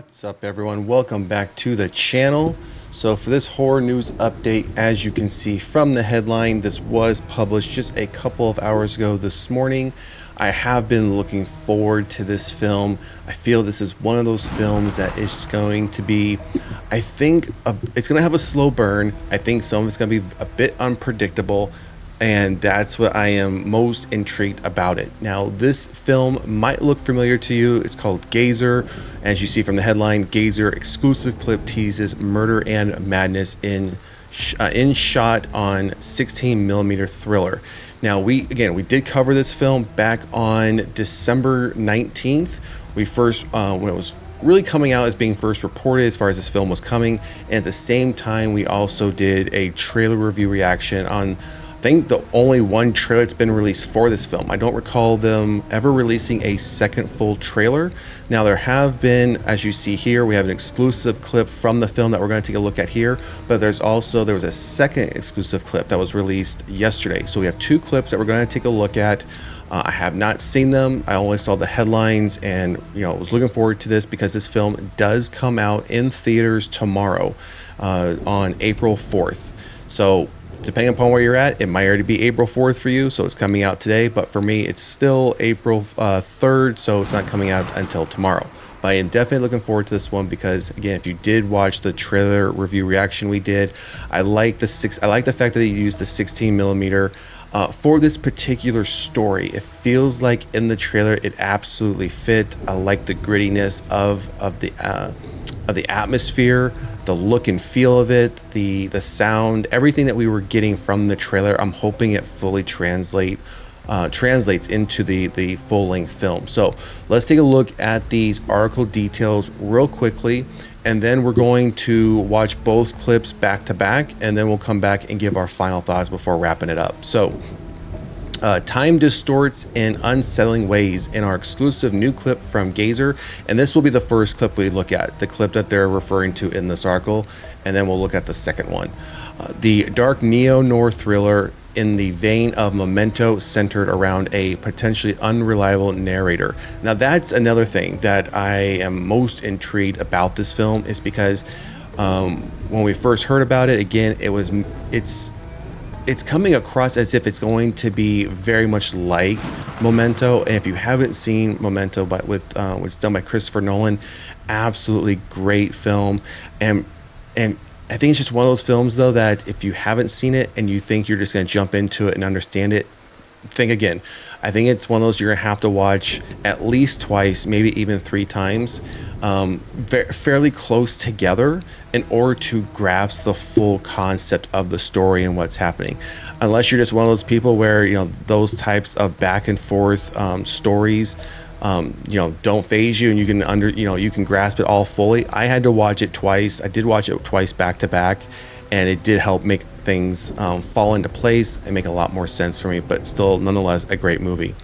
What's up, everyone? Welcome back to the channel. So for this horror news update, as you can see from the headline, this was published just a couple of hours ago this morning. I have been looking forward to this film. I feel this is one of those films that is going to be, I think, it's going to have a slow burn. I think some of it's going to be a bit unpredictable, and that's what I am most intrigued about it. Now, this film might look familiar to you. It's called GAZER. As you see from the headline, GAZER exclusive clip teases murder and madness in shot on 16mm thriller. Now, we did cover this film back on December 19th. We first, when it was really coming out as being first reported as far as this film was coming. And at the same time, we also did a trailer review reaction on, I think, the only one trailer that's been released for this film. I don't recall them ever releasing a second full trailer. Now, there have been, as you see here, we have an exclusive clip from the film that we're going to take a look at here, but there was a second exclusive clip that was released yesterday. So we have two clips that we're going to take a look at. I have not seen them. I only saw the headlines, and I was looking forward to this because this film does come out in theaters tomorrow on April 4th. So depending upon where you're at, it might already be April 4th for you, so it's coming out today. But for me, it's still April 3rd, so it's not coming out until tomorrow. But I am definitely looking forward to this one because, again, if you did watch the trailer review reaction we did, I like the fact that they used the 16mm for this particular story. It feels like in the trailer it absolutely fit. I like the grittiness of the atmosphere, the look and feel of it, the sound, everything that we were getting from the trailer. I'm hoping it fully translates into the full-length film. So let's take a look at these article details real quickly, and then we're going to watch both clips back to back, and then we'll come back and give our final thoughts before wrapping it up. So time distorts in unsettling ways in our exclusive new clip from GAZER, and this will be the first clip we look at, the clip that they're referring to in this article, and then we'll look at the second one. The dark neo-noir thriller in the vein of Memento, centered around a potentially unreliable narrator. Now, that's another thing that I am most intrigued about this film, is because when we first heard about it, again, it's coming across as if it's going to be very much like Memento. And if you haven't seen Memento, but it's done by Christopher Nolan, absolutely great film. And I think it's just one of those films, though, that if you haven't seen it and you think you're just going to jump into it and understand it, think again. I think it's one of those you're going to have to watch at least twice, maybe even three times, fairly close together, in order to grasp the full concept of the story and what's happening. Unless you're just one of those people where those types of back and forth stories don't phase you, and you can grasp it all fully. I had to watch it twice. I did watch it twice back to back, and it did help make things fall into place and make a lot more sense for me, but still nonetheless a great movie.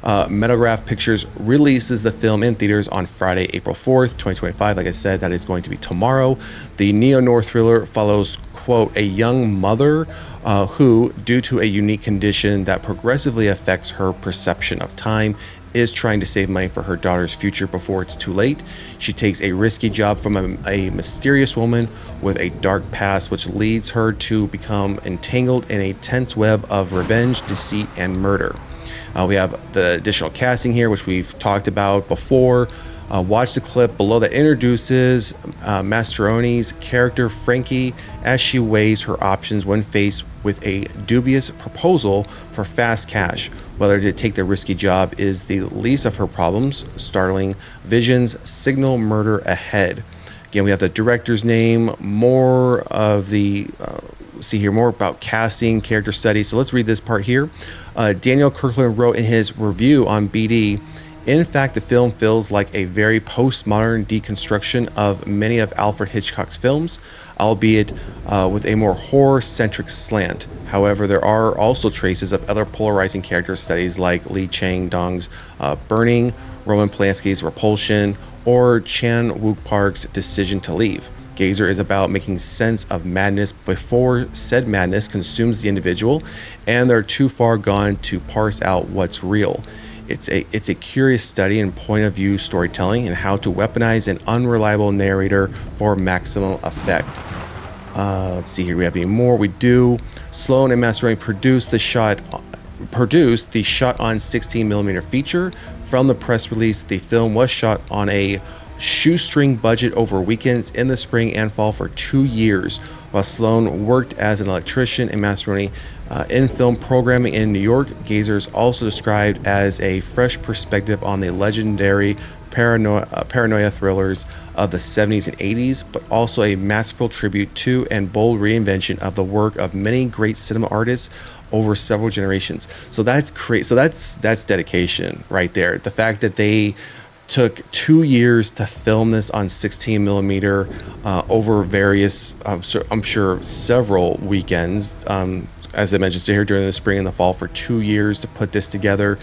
Metagraph Pictures releases the film in theaters on Friday, April 4th, 2025. Like I said, that is going to be tomorrow. The neo-noir thriller follows, quote, a young mother who, due to a unique condition that progressively affects her perception of time, is trying to save money for her daughter's future before it's too late. She takes a risky job from a mysterious woman with a dark past, which leads her to become entangled in a tense web of revenge, deceit, and murder. We have the additional casting here, which we've talked about before. Watch the clip below that introduces Mastroianni's character Frankie as she weighs her options when faced with a dubious proposal for fast cash. Whether to take the risky job is the least of her problems. Startling visions signal murder ahead. Again, we have the director's name, more of the more about casting, character study. So let's read this part here. Daniel Kirkland wrote in his review on BD, in fact, the film feels like a very postmodern deconstruction of many of Alfred Hitchcock's films, albeit with a more horror-centric slant. However, there are also traces of other polarizing character studies like Lee Chang-dong's Burning, Roman Polanski's Repulsion, or Chan Wook Park's Decision to Leave. GAZER is about making sense of madness before said madness consumes the individual, and they're too far gone to parse out what's real. It's a curious study in point of view storytelling and how to weaponize an unreliable narrator for maximum effect. Let's see here. We have any more? We do. Sloan and Mastroianni produced the shot on 16 millimeter feature. From the press release, the film was shot on a shoestring budget over weekends in the spring and fall for 2 years, while Sloan worked as an electrician and Mastroianni in film programming in New York. GAZER is also described as a fresh perspective on the legendary paranoia thrillers of the 70s and 80s, but also a masterful tribute to and bold reinvention of the work of many great cinema artists over several generations. So that's great. So that's dedication right there. The fact that they took 2 years to film this on 16 millimeter over various, I'm sure, several weekends. As I mentioned, here during the spring and the fall for 2 years to put this together.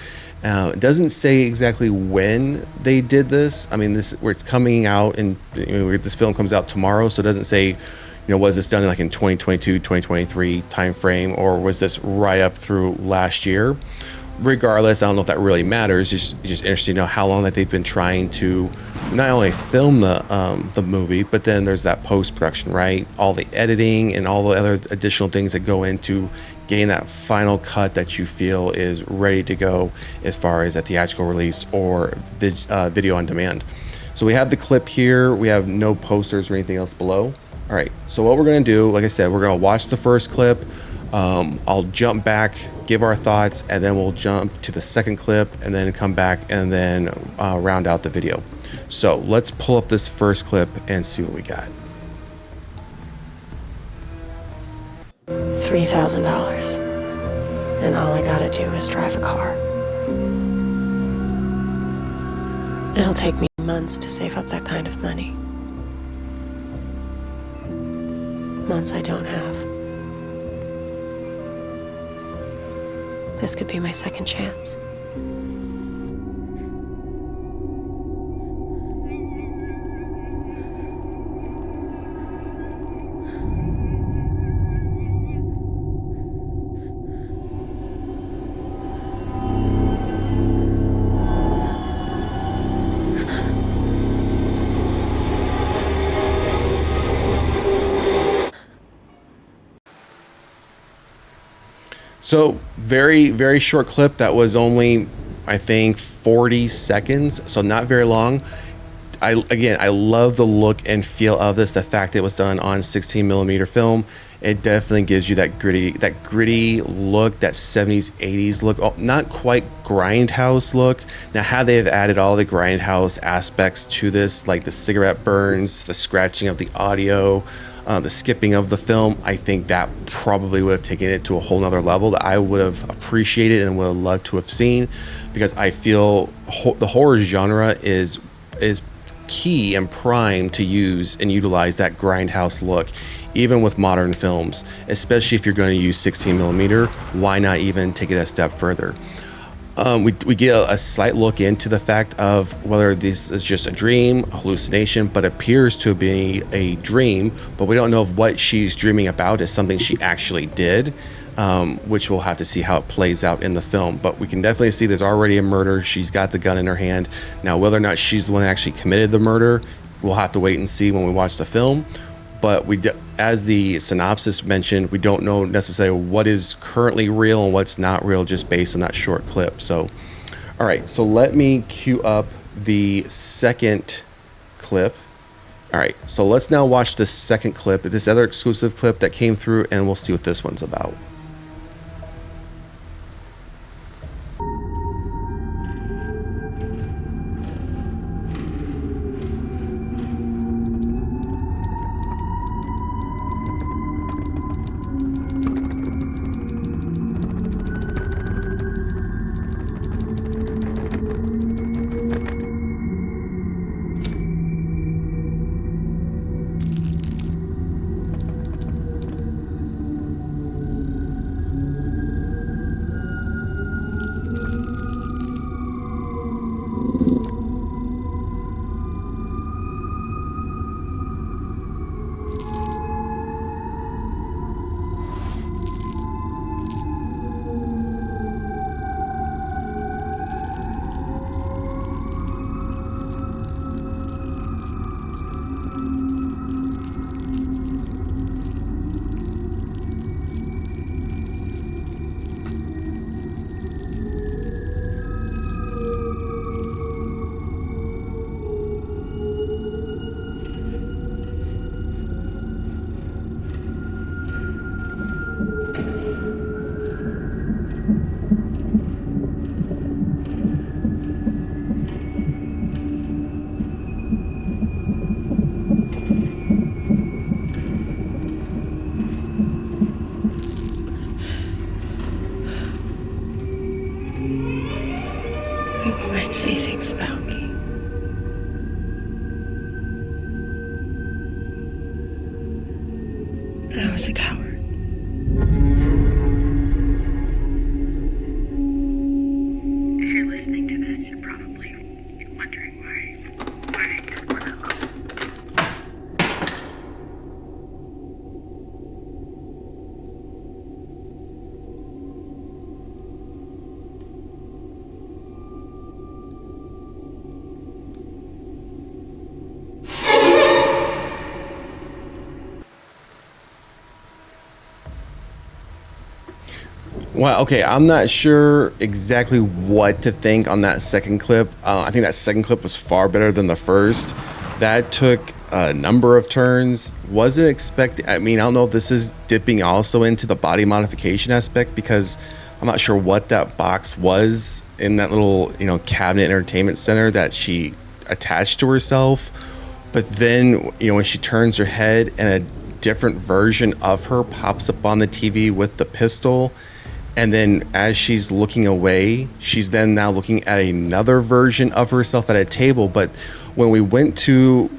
It doesn't say exactly when they did this. I mean, this where it's coming out, and this film comes out tomorrow, so it doesn't say, was this done in 2022, 2023 timeframe, or was this right up through last year? Regardless, I don't know if that really matters. It's just interesting to know how long that they've been trying to not only film the movie, but then there's that post-production, right? All the editing and all the other additional things that go into getting that final cut that you feel is ready to go as far as a theatrical release or video on demand. So we have the clip here. We have no posters or anything else below. All right, so what we're gonna do, like I said, we're gonna watch the first clip. I'll jump back, give our thoughts, and then we'll jump to the second clip and then come back and then round out the video. So let's pull up this first clip and see what we got. $3,000, and all I gotta do is drive a car. It'll take me months to save up that kind of money. Months I don't have. This could be my second chance. So very, very short clip. That was only, I think, 40 seconds. So not very long. I love the look and feel of this. The fact it was done on 16 millimeter film. It definitely gives you that gritty look, that 70s, 80s look. Oh, not quite grindhouse look. Now, how they have added all the grindhouse aspects to this, like the cigarette burns, the scratching of the audio, the skipping of the film, I think that probably would have taken it to a whole nother level that I would have appreciated and would have loved to have seen, because I feel the horror genre is key and prime to use and utilize that grindhouse look, even with modern films, especially if you're going to use 16 millimeter. Why not even take it a step further? We get a slight look into the fact of whether this is just a dream, a hallucination, but appears to be a dream, but we don't know if what she's dreaming about is something she actually did, which we'll have to see how it plays out in the film. But we can definitely see there's already a murder. She's got the gun in her hand. Now, whether or not she's the one that actually committed the murder, we'll have to wait and see when we watch the film. But as the synopsis mentioned, we don't know necessarily what is currently real and what's not real, just based on that short clip. So, all right, so let me cue up the second clip. All right, so let's now watch this second clip, this other exclusive clip that came through, and we'll see what this one's about. But I was a coward. If you're listening to this, you're probably wondering why you're one of them. Well, okay, I'm not sure exactly what to think on that second clip. I think that second clip was far better than the first. That took a number of turns. Wasn't expecting, I mean, I don't know if this is dipping also into the body modification aspect, because I'm not sure what that box was in that little, cabinet entertainment center that she attached to herself. But then, when she turns her head and a different version of her pops up on the TV with the pistol. And then as she's looking away, she's then now looking at another version of herself at a table. But when we went to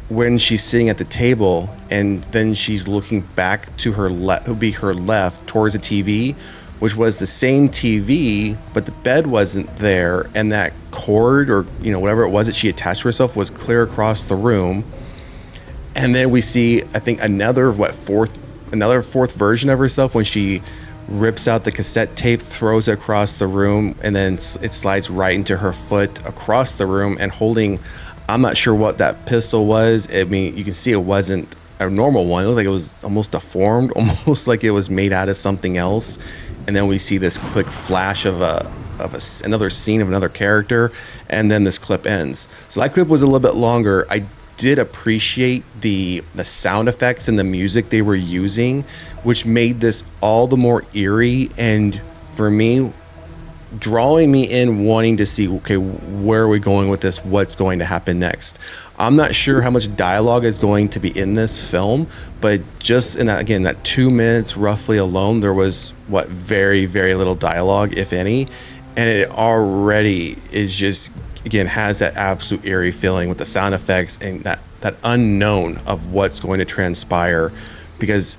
when she's sitting at the table and then she's looking back to her left, would be her left towards the TV, which was the same TV, but the bed wasn't there. And that cord or, whatever it was that she attached to herself was clear across the room. And then we see, I think, another fourth version of herself when she rips out the cassette tape, throws it across the room, and then it slides right into her foot across the room and holding, I'm not sure what that pistol was. I mean, you can see it wasn't a normal one. It looked like it was almost deformed, almost like it was made out of something else. And then we see this quick flash of another scene of another character, and then this clip ends. So that clip was a little bit longer. I did appreciate the sound effects and the music they were using, which made this all the more eerie, and for me, drawing me in, wanting to see, okay, where are we going with this? What's going to happen next? I'm not sure how much dialogue is going to be in this film, but just in that, again, that 2 minutes roughly alone, there was very, very little dialogue, if any. And it already is just, again, has that absolute eerie feeling with the sound effects and that unknown of what's going to transpire, because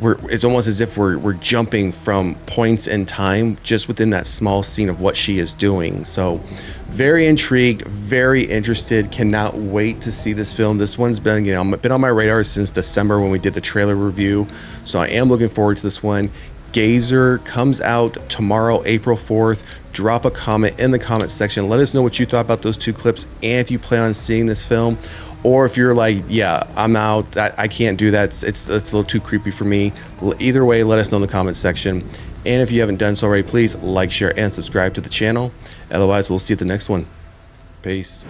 it's almost as if we're jumping from points in time just within that small scene of what she is doing. So very intrigued, very interested, cannot wait to see this film. This one's been, been on my radar since December when we did the trailer review. So I am looking forward to this one. GAZER comes out tomorrow, April 4th. Drop a comment in the comment section. Let us know what you thought about those two clips and if you plan on seeing this film. Or if you're like, yeah, I'm out, I can't do that, it's a little too creepy for me. Either way, let us know in the comment section. And if you haven't done so already, please like, share, and subscribe to the channel. Otherwise, we'll see you at the next one. Peace.